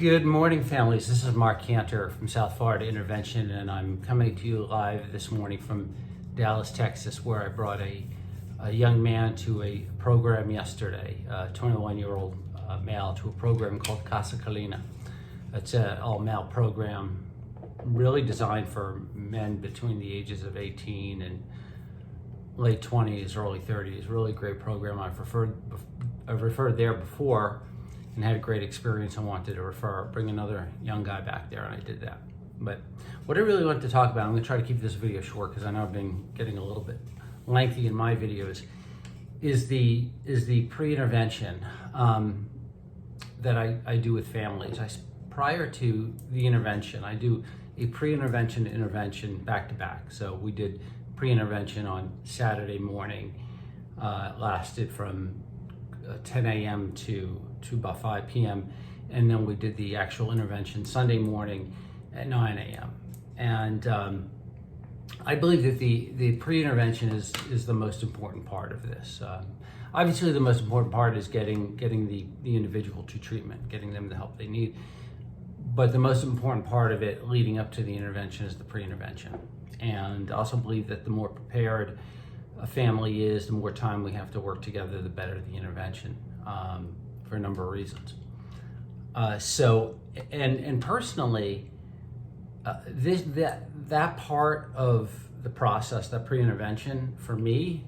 Good morning, families. This is Marc Kantor from South Florida Intervention, and I'm coming to you live this morning from Dallas, Texas, where I brought a young man to a program yesterday, a 21-year-old male, to a program called Casa Kalina. It's an all-male program really designed for men between the ages of 18 and late 20s, early 30s. Really great program. I've referred there before and had a great experience and wanted to bring another young guy back there, and I did that. But what I really want to talk about, I'm going to try to keep this video short because I know I've been getting a little bit lengthy in my videos, is the pre-intervention that I do with families. Prior to the intervention, I do a pre-intervention intervention back-to-back. So we did pre-intervention on Saturday morning, lasted from 10 a.m. to about 5 p.m. And then we did the actual intervention Sunday morning at 9 a.m. And I believe that the pre-intervention is the most important part of this. Obviously, the most important part is getting the individual to treatment, getting them the help they need. But the most important part of it leading up to the intervention is the pre-intervention. And I also believe that the more prepared a family is, the more time we have to work together, the better the intervention, for a number of reasons. And personally, that part of the process, that pre-intervention, for me,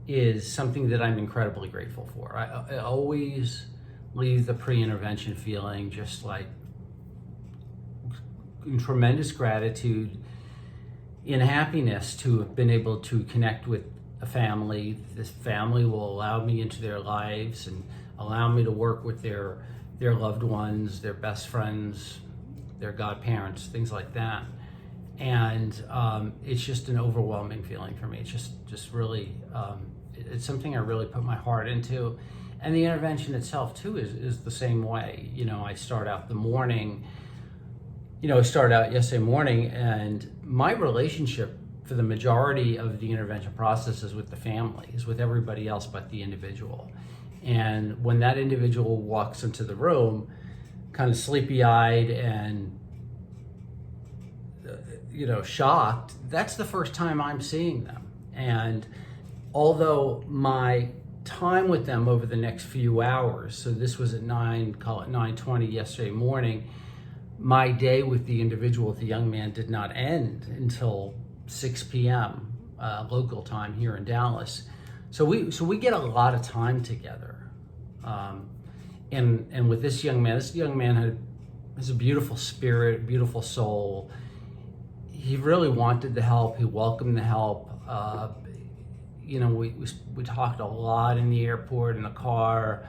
is something that I'm incredibly grateful for. I always leave the pre-intervention feeling just like in tremendous gratitude, in happiness to have been able to connect with a family. This family will allow me into their lives and allow me to work with their loved ones, their best friends, their godparents, things like that. And it's just an overwhelming feeling for me. It's just really, it's something I really put my heart into. And the intervention itself too is the same way. You know, I start out the morning, I started out yesterday morning, and my relationship for the majority of the intervention process is with the family, is with everybody else but the individual. And when that individual walks into the room, kind of sleepy-eyed and shocked, that's the first time I'm seeing them. And although my time with them over the next few hours, so this was at 9:20 yesterday morning, my day with the individual, with the young man, did not end until 6 p.m. Local time here in Dallas. So we get a lot of time together. And with this young man has a beautiful spirit, beautiful soul. He really wanted the help. He welcomed the help. We talked a lot in the airport, in the car,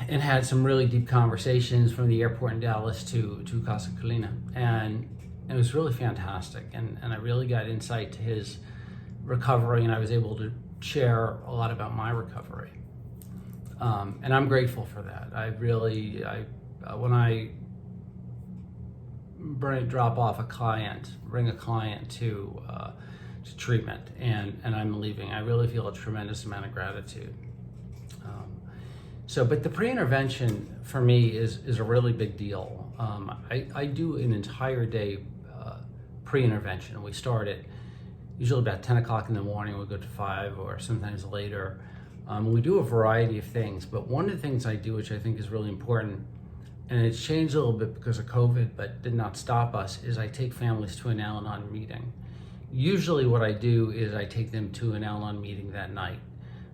and had some really deep conversations from the airport in Dallas to Casa Kalina. And it was really fantastic. And I really got insight to his recovery, and I was able to share a lot about my recovery. And I'm grateful for that. When I drop off bring a client to treatment, and I'm leaving, I really feel a tremendous amount of gratitude. But the pre-intervention for me is a really big deal. I do an entire day pre-intervention. We start at usually about 10 o'clock in the morning. We go to 5 or sometimes later. We do a variety of things, but one of the things I do, which I think is really important, and it's changed a little bit because of COVID, but did not stop us, is I take families to an Al-Anon meeting. Usually what I do is I take them to an Al-Anon meeting that night.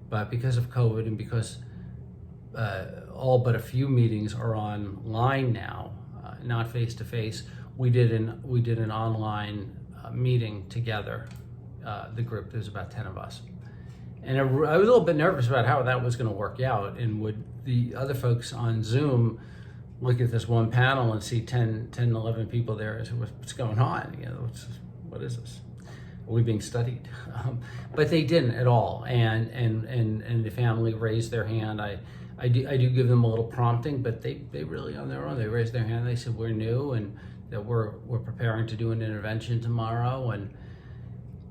But because of COVID and because all but a few meetings are online now, not face-to-face, we did an online meeting together, the group. There's about 10 of us. And I was a little bit nervous about how that was going to work out, and would the other folks on Zoom look at this one panel and see 10, 11 people there and say, what's going on? What is this? Are we being studied? But they didn't at all. And the family raised their hand. I do give them a little prompting, but they really on their own, they raised their hand. They said, we're new, and that we're preparing to do an intervention tomorrow.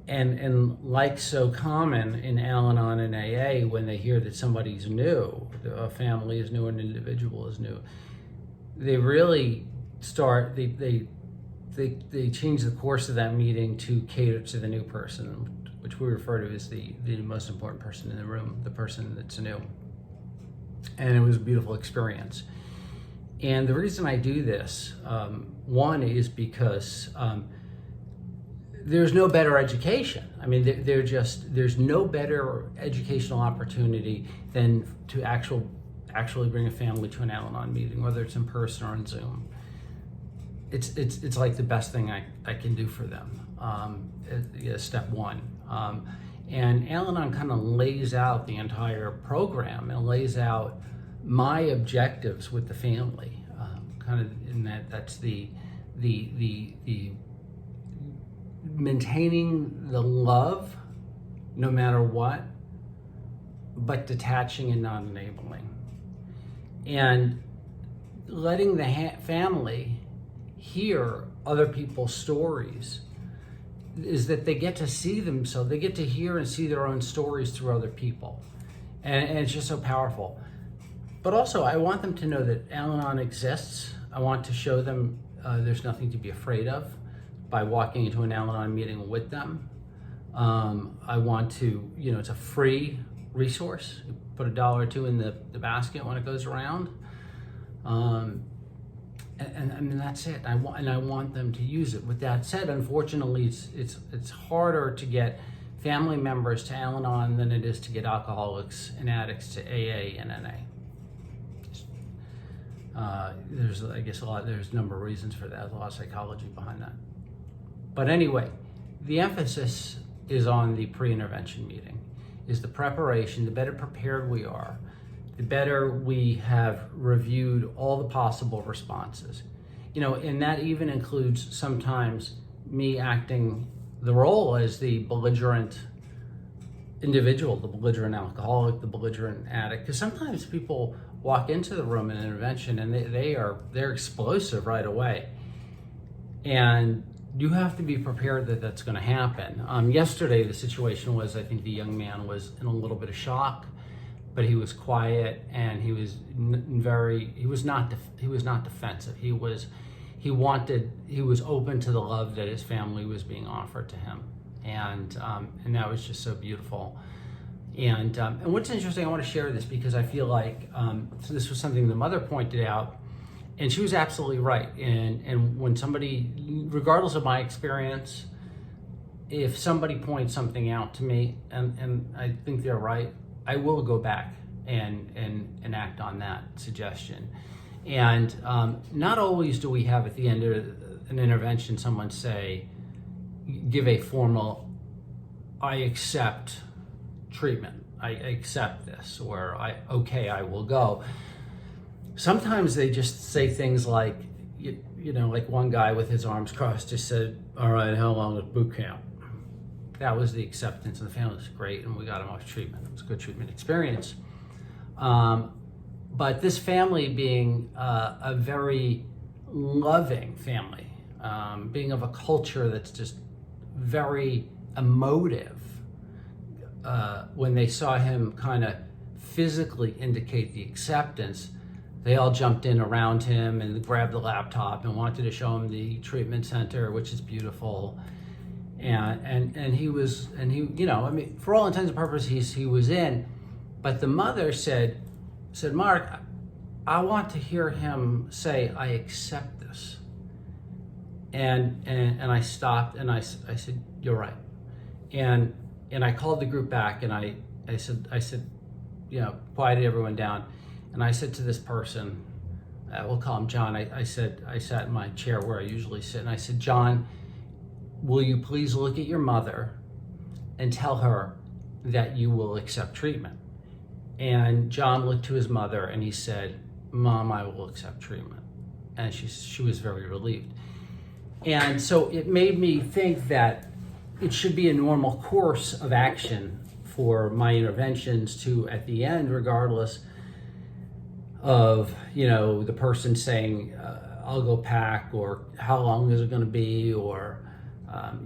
And like so common in Al-Anon and AA, when they hear that somebody's new, a family is new, an individual is new, they really start, they change the course of that meeting to cater to the new person, which we refer to as the most important person in the room, the person that's new. And it was a beautiful experience. And the reason I do this, one is because there's no better education. I mean, there's no better educational opportunity than to actually bring a family to an Al-Anon meeting, whether it's in person or on Zoom. It's like the best thing I can do for them. Step one. And Al-Anon kind of lays out the entire program and lays out my objectives with the family, kind of in that's the maintaining the love no matter what, but detaching and not enabling, and letting the family hear other people's stories, is that they get to see themselves, they get to hear and see their own stories through other people, and it's just so powerful. But also, I want them to know that Al-Anon exists. I want to show them there's nothing to be afraid of by walking into an Al-Anon meeting with them. I want to, it's a free resource. You put $1 or $2 in the basket when it goes around. And I mean, that's it. I want them to use it. With that said, unfortunately, it's harder to get family members to Al-Anon than it is to get alcoholics and addicts to AA and NA. There's a number of reasons for that. There's a lot of psychology behind that. But anyway, the emphasis is on the pre-intervention meeting, is the preparation. The better prepared we are, the better we have reviewed all the possible responses. And that even includes sometimes me acting the role as the belligerent individual, the belligerent alcoholic, the belligerent addict, because sometimes people walk into the room in an intervention and they're explosive right away, and you have to be prepared that that's going to happen. Yesterday, the situation was, I think the young man was in a little bit of shock, but he was quiet and he was not defensive. He was open to the love that his family was being offered to him, and that was just so beautiful. And what's interesting, I want to share this because I feel like so this was something the mother pointed out, and she was absolutely right. And when somebody, regardless of my experience, if somebody points something out to me and I think they're right, I will go back and act on that suggestion. And not always do we have at the end of an intervention someone give a formal, I accept treatment, I accept this, or I will go. Sometimes they just say things like, like one guy with his arms crossed just said, all right, how long is boot camp? That was the acceptance, and the family was great, and we got him off treatment. It was a good treatment experience. But this family being a very loving family, being of a culture that's just very emotive, when they saw him kind of physically indicate the acceptance, they all jumped in around him and grabbed the laptop and wanted to show him the treatment center, which is beautiful. And he for all intents and purposes, he was in. But the mother said, Mark, I want to hear him say, I accept this. And I stopped and I said, you're right. And I called the group back and I said, quieted everyone down. And I said to this person, we'll call him John, I sat in my chair where I usually sit, and I said, John, will you please look at your mother and tell her that you will accept treatment? And John looked to his mother and he said, Mom, I will accept treatment. And she was very relieved. And so it made me think that it should be a normal course of action for my interventions to, at the end, regardless of, the person saying, I'll go pack, or how long is it going to be, or,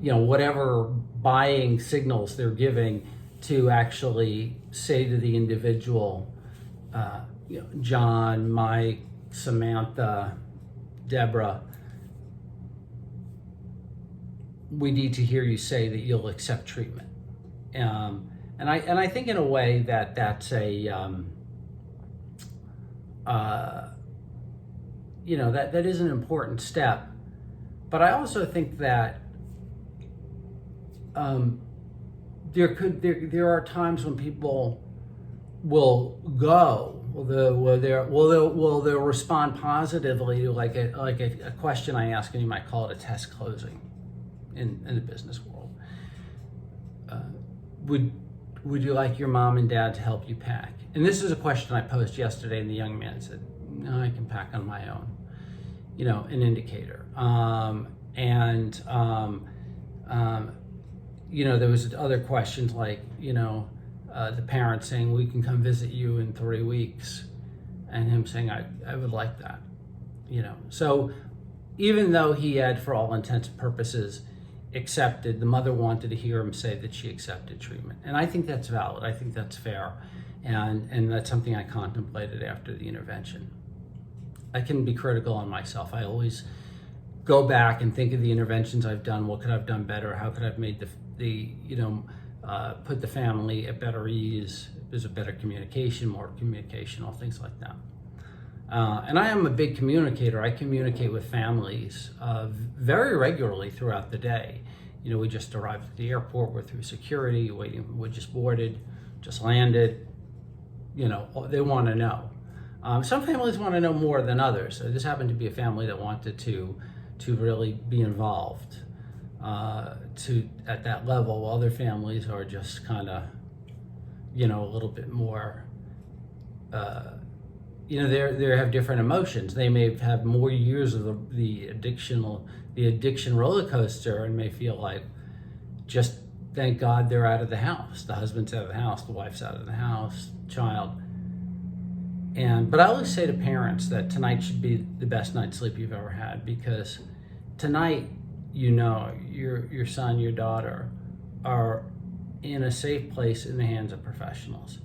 whatever buying signals they're giving, to actually say to the individual, John, my Samantha, Deborah, we need to hear you say that you'll accept treatment. And I think in a way that's a, that is an important step. But I also think that there are times when people will go, they'll respond positively to like a question I ask, and you might call it a test closing in the business world. Would you like your mom and dad to help you pack? And this is a question I posed yesterday, and the young man said, no, I can pack on my own. An indicator. There was other questions like, the parent saying, we can come visit you in 3 weeks, and him saying, I would like that. So even though he had, for all intents and purposes, accepted, the mother wanted to hear him say that she accepted treatment. And I think that's valid. I think that's fair. And that's something I contemplated after the intervention. I can be critical on myself. I always go back and think of the interventions I've done. What could I have done better? How could I have made put the family at better ease? There's a better communication, more communication, all things like that. And I am a big communicator. I communicate with families very regularly throughout the day. We just arrived at the airport, we're through security, waiting, we just boarded, just landed. They want to know. Some families want to know more than others. So this happened to be a family that wanted to really be involved at that level. Other families are just kind of, a little bit more, they have different emotions. They may have more years of the addiction roller coaster and may feel like, just thank God they're out of the house. The husband's out of the house, the wife's out of the house, child. But I always say to parents that tonight should be the best night's sleep you've ever had, because tonight, your son, your daughter are in a safe place in the hands of professionals.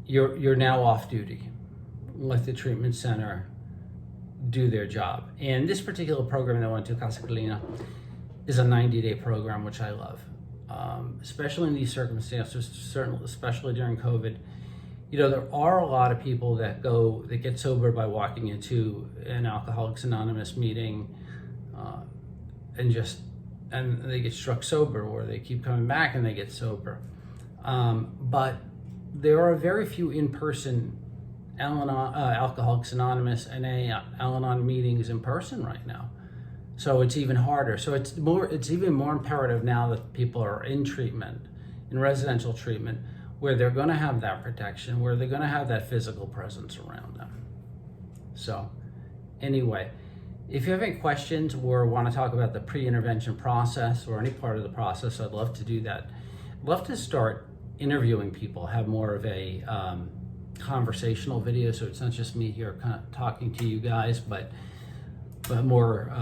You're now off duty. Let the treatment center do their job. And this particular program that I went to, Casa Catalina, is a 90-day program, which I love. Especially in these circumstances, certainly, especially during COVID. There are a lot of people that get sober by walking into an Alcoholics Anonymous meeting, and they get struck sober, or they keep coming back and they get sober. But there are very few in-person Alcoholics Anonymous and Al-Anon meetings in person right now. So it's even harder. So it's even more imperative now that people are in treatment, in residential treatment, where they're going to have that protection, where they're going to have that physical presence around them. So anyway, if you have any questions or want to talk about the pre-intervention process or any part of the process, I'd love to do that. I'd love to start interviewing people, have more of a conversational video, so it's not just me here kind of talking to you guys, but more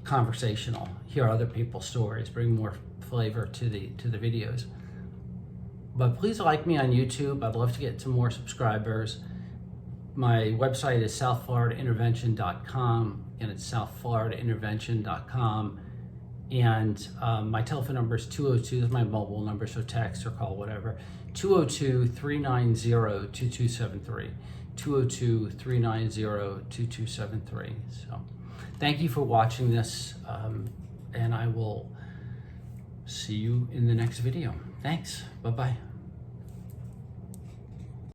conversational. Hear other people's stories, bring more flavor to the videos. But please like me on YouTube. I'd love to get some more subscribers. My website is southfloridaintervention.com. Again, it's southfloridaintervention.com. And my telephone number is 202, this is my mobile number, so text or call, whatever, 202-390-2273, 202-390-2273. So thank you for watching this, and I will see you in the next video. Thanks. Bye-bye.